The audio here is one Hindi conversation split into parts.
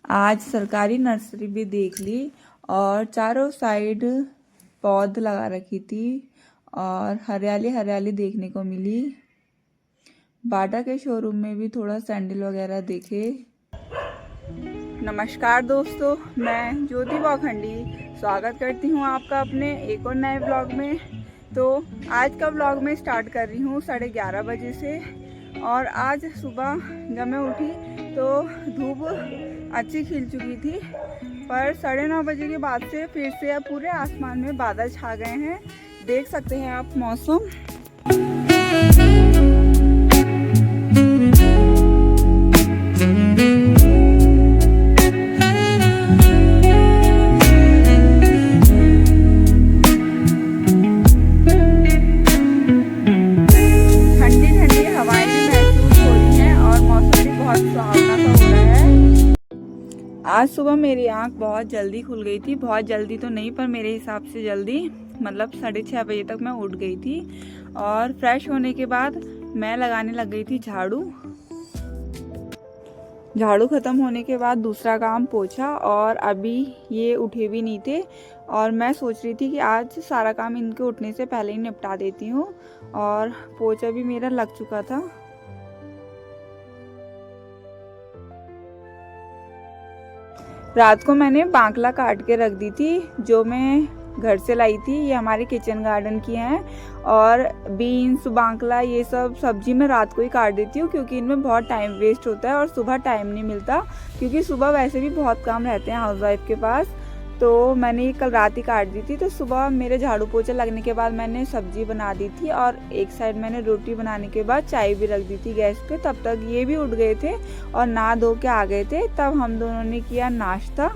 आज सरकारी नर्सरी भी देख ली और चारों साइड पौध लगा रखी थी और हरियाली हरियाली देखने को मिली। बाटा के शोरूम में भी थोड़ा सैंडल वगैरह देखे। नमस्कार दोस्तों, मैं ज्योति वाखंडी स्वागत करती हूँ आपका अपने एक और नए ब्लॉग में। तो आज का ब्लॉग मैं स्टार्ट कर रही हूँ 11:30 बजे से। और आज सुबह जब मैं उठी तो धूप अच्छी खिल चुकी थी, पर 9:30 बजे के बाद से फिर से अब पूरे आसमान में बादल छा गए हैं। देख सकते हैं आप मौसम। आज सुबह मेरी आंख बहुत जल्दी खुल गई थी। बहुत जल्दी तो नहीं, पर मेरे हिसाब से जल्दी, मतलब 6:30 बजे तक मैं उठ गई थी। और फ्रेश होने के बाद मैं लगाने लग गई थी झाड़ू। झाड़ू ख़त्म होने के बाद दूसरा काम पोछा, और अभी ये उठे भी नहीं थे। और मैं सोच रही थी कि आज सारा काम इनके उठने से पहले ही निपटा देती हूँ। और पोछा भी मेरा लग चुका था। रात को मैंने बांकला काट के रख दी थी, जो मैं घर से लाई थी। ये हमारे किचन गार्डन की हैं। और बीन्स, बांकला, ये सब सब्जी मैं रात को ही काट देती हूँ, क्योंकि इनमें बहुत टाइम वेस्ट होता है और सुबह टाइम नहीं मिलता, क्योंकि सुबह वैसे भी बहुत काम रहते हैं हाउसवाइफ के पास। तो मैंने ये कल रात ही काट दी थी। तो सुबह मेरे झाड़ू पोछा लगने के बाद मैंने सब्जी बना दी थी, और एक साइड मैंने रोटी बनाने के बाद चाय भी रख दी थी गैस पे। तब तक ये भी उठ गए थे और नहा धो के आ गए थे। तब हम दोनों ने किया नाश्ता।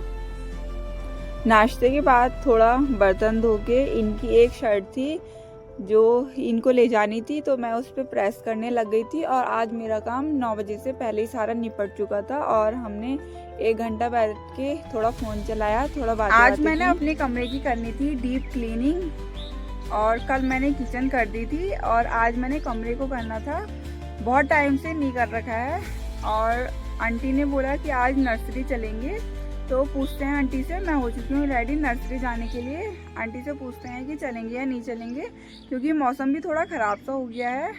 नाश्ते के बाद थोड़ा बर्तन धो के, इनकी एक शर्ट थी जो इनको ले जानी थी, तो मैं उस पर प्रेस करने लग गई थी। और आज मेरा काम 9 बजे से पहले ही सारा निपट चुका था। और हमने 1 घंटा बैठ के थोड़ा फ़ोन चलाया, थोड़ा बात। आज मैंने अपने कमरे की करनी थी डीप क्लीनिंग, और कल मैंने किचन कर दी थी, और आज मैंने कमरे को करना था। बहुत टाइम से नहीं कर रखा है। और आंटी ने बोला कि आज नर्सरी चलेंगे, तो पूछते हैं आंटी से। मैं हो चुकी हूँ रेडी नर्सरी जाने के लिए। आंटी से पूछते हैं कि चलेंगे या नहीं चलेंगे, क्योंकि मौसम भी थोड़ा ख़राब सा हो गया है।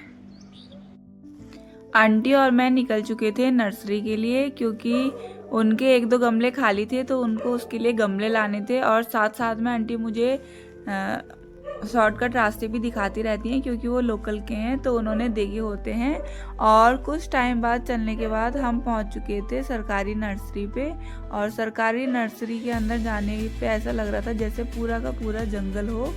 आंटी और मैं निकल चुके थे नर्सरी के लिए, क्योंकि उनके 1-2 गमले खाली थे, तो उनको उसके लिए गमले लाने थे। और साथ साथ में आंटी मुझे शॉर्टकट रास्ते भी दिखाती रहती हैं, क्योंकि वो लोकल के हैं, तो उन्होंने देखे होते हैं। और कुछ टाइम बाद चलने के बाद हम पहुंच चुके थे सरकारी नर्सरी पे। और सरकारी नर्सरी के अंदर जाने पे ऐसा लग रहा था जैसे पूरा का पूरा जंगल हो।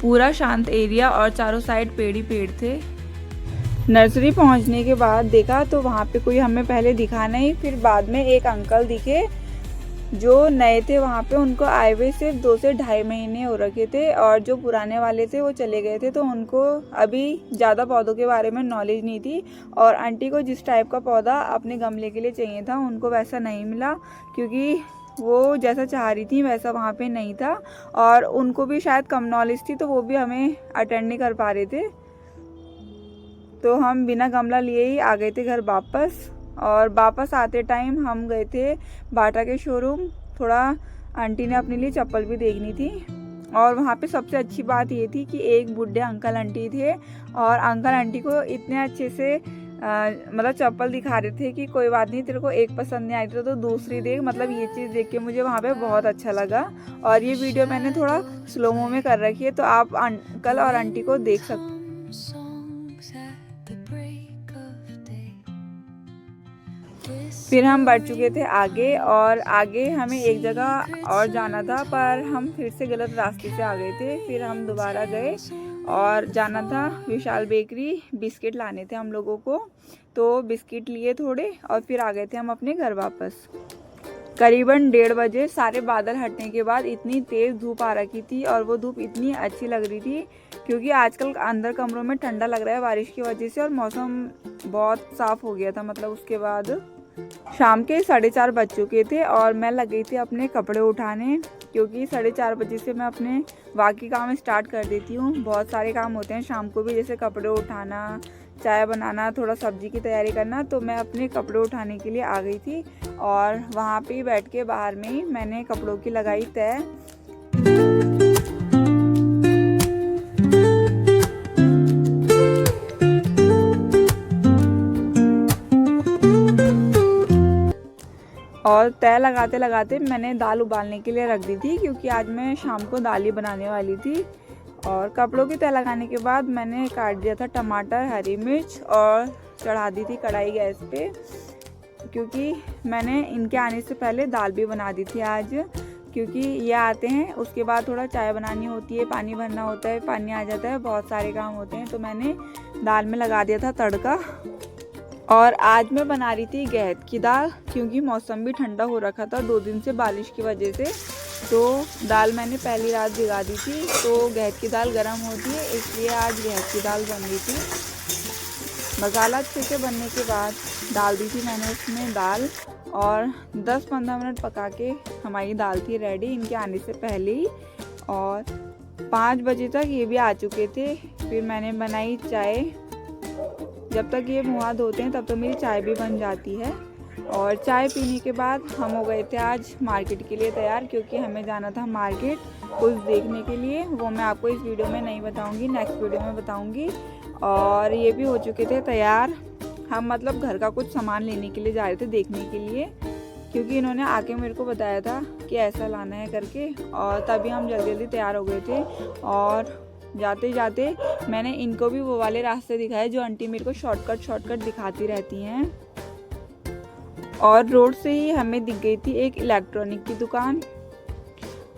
पूरा शांत एरिया और चारों साइड पेड़ ही पेड़ थे। नर्सरी पहुंचने के बाद देखा तो वहाँ पे कोई हमें पहले दिखा नहीं। फिर बाद में एक अंकल दिखे जो नए थे वहाँ पे। उनको आए हुए सिर्फ 2 से ढाई महीने हो रखे थे, और जो पुराने वाले थे वो चले गए थे, तो उनको अभी ज़्यादा पौधों के बारे में नॉलेज नहीं थी। और आंटी को जिस टाइप का पौधा अपने गमले के लिए चाहिए था, उनको वैसा नहीं मिला, क्योंकि वो जैसा चाह रही थी वैसा वहाँ पे नहीं था। और उनको भी शायद कम नॉलेज थी, तो वो भी हमें अटेंड नहीं कर पा रहे थे। तो हम बिना गमला लिए ही आ गए थे घर वापस। और वापस आते टाइम हम गए थे बाटा के शोरूम। थोड़ा आंटी ने अपने लिए चप्पल भी देखनी थी। और वहाँ पे सबसे अच्छी बात ये थी कि एक बूढ़े अंकल आंटी थे, और अंकल आंटी को इतने अच्छे से मतलब चप्पल दिखा रहे थे कि कोई बात नहीं, तेरे को एक पसंद नहीं आई तो दूसरी देख। मतलब ये चीज़ देख के मुझे वहाँ पे बहुत अच्छा लगा। और ये वीडियो मैंने थोड़ा स्लोमो में कर रखी है, तो आप अंकल और आंटी को देख सकते। फिर हम बढ़ चुके थे आगे, और आगे हमें एक जगह और जाना था, पर हम फिर से गलत रास्ते से आ गए थे। फिर हम दोबारा गए और जाना था विशाल बेकरी। बिस्किट लाने थे हम लोगों को, तो बिस्किट लिए थोड़े, और फिर आ गए थे हम अपने घर वापस। करीबन 1:30 बजे सारे बादल हटने के बाद इतनी तेज़ धूप आ रखी थी, और वो धूप इतनी अच्छी लग रही थी, क्योंकि आजकल अंदर कमरों में ठंडा लग रहा है बारिश की वजह से। और मौसम बहुत साफ़ हो गया था। मतलब उसके बाद शाम के 4:30 बज चुके थे, और मैं लग गई थी अपने कपड़े उठाने, क्योंकि 4:30 बजे से मैं अपने बाकी काम स्टार्ट कर देती हूँ। बहुत सारे काम होते हैं शाम को भी, जैसे कपड़े उठाना, चाय बनाना, थोड़ा सब्जी की तैयारी करना, तो मैं अपने कपड़े उठाने के लिए आ गई थी और वहाँ पे बैठ के बाहर में ही मैंने कपड़ों की लगाई तय। और तय लगाते लगाते मैंने दाल उबालने के लिए रख दी थी, क्योंकि आज मैं शाम को दाल ही बनाने वाली थी। और कपड़ों की तय लगाने के बाद मैंने काट दिया था टमाटर, हरी मिर्च और चढ़ा दी थी कढ़ाई गैस पे, क्योंकि मैंने इनके आने से पहले दाल भी बना दी थी आज। क्योंकि ये आते हैं उसके बाद थोड़ा चाय बनानी होती है, पानी भरना होता है, पानी आ जाता है, बहुत सारे काम होते हैं, तो मैंने दाल में लगा दिया था तड़का। और आज मैं बना रही थी गहत की दाल, क्योंकि मौसम भी ठंडा हो रखा था 2 दिन से बारिश की वजह से। तो दाल मैंने पहली रात भिगा दी थी, तो गहत की दाल गर्म होती है, इसलिए आज गहत की दाल बन रही थी। मसाला अच्छे से बनने के बाद डाल दी थी मैंने उसमें दाल, और 10-15 मिनट पका के हमारी दाल थी रेडी इनके आने से पहले ही। और 5 बजे तक ये भी आ चुके थे। फिर मैंने बनाई चाय। जब तक ये मुँह हाथ धोते हैं तब तक मेरी चाय भी बन जाती है। और चाय पीने के बाद हम हो गए थे आज मार्केट के लिए तैयार, क्योंकि हमें जाना था मार्केट कुछ देखने के लिए। वो मैं आपको इस वीडियो में नहीं बताऊंगी, नेक्स्ट वीडियो में बताऊंगी। और ये भी हो चुके थे तैयार। हम मतलब घर का कुछ सामान लेने के लिए जा रहे थे देखने के लिए, क्योंकि इन्होंने आके मेरे को बताया था कि ऐसा लाना है करके, और तभी हम जल्दी जल्दी तैयार हो गए थे। और जाते जाते मैंने इनको भी वो वाले रास्ते दिखाए जो आंटी मेरे को शॉर्टकट दिखाती रहती हैं। और रोड से ही हमें दिख गई थी एक इलेक्ट्रॉनिक की दुकान,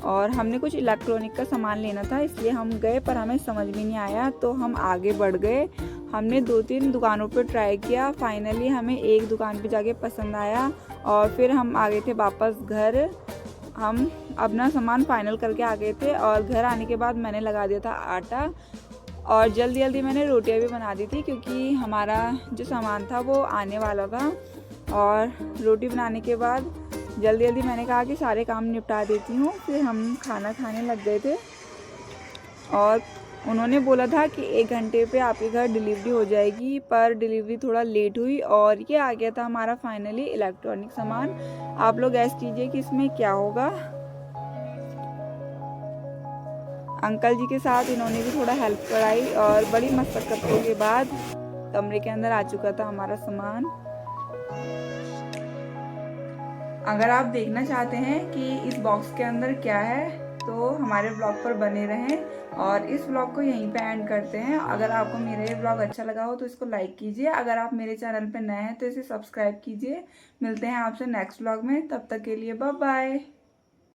और हमने कुछ इलेक्ट्रॉनिक का सामान लेना था, इसलिए हम गए, पर हमें समझ में नहीं आया तो हम आगे बढ़ गए। हमने 2-3 दुकानों पर ट्राई किया, फाइनली हमें एक दुकान पे जाके पसंद आया, और फिर हम आ गए थे वापस घर। हम अपना सामान फाइनल करके आ गए थे, और घर आने के बाद मैंने लगा दिया था आटा, और जल्दी जल्दी मैंने रोटियां भी बना दी थी, क्योंकि हमारा जो सामान था वो आने वाला था। और रोटी बनाने के बाद जल्दी जल्दी मैंने कहा कि सारे काम निपटा देती हूँ। फिर हम खाना खाने लग गए थे, और उन्होंने बोला था कि 1 घंटे पे आपके घर डिलीवरी हो जाएगी, पर डिलीवरी थोड़ा लेट हुई, और ये आ गया था हमारा फाइनली इलेक्ट्रॉनिक सामान। आप लोग गैस कीजिए कि इसमें क्या होगा। अंकल जी के साथ इन्होंने भी थोड़ा हेल्प कराई, और बड़ी मशक्कतों के बाद कमरे के अंदर आ चुका था हमारा सामान। अगर आप देखना चाहते हैं कि इस बॉक्स के अंदर क्या है, तो हमारे ब्लॉग पर बने रहें। और इस ब्लॉग को यहीं पे एंड करते हैं। अगर आपको मेरा ये ब्लॉग अच्छा लगा हो तो इसको लाइक कीजिए। अगर आप मेरे चैनल पे नए हैं तो इसे सब्सक्राइब कीजिए। मिलते हैं आपसे नेक्स्ट ब्लॉग में, तब तक के लिए बाय बाय।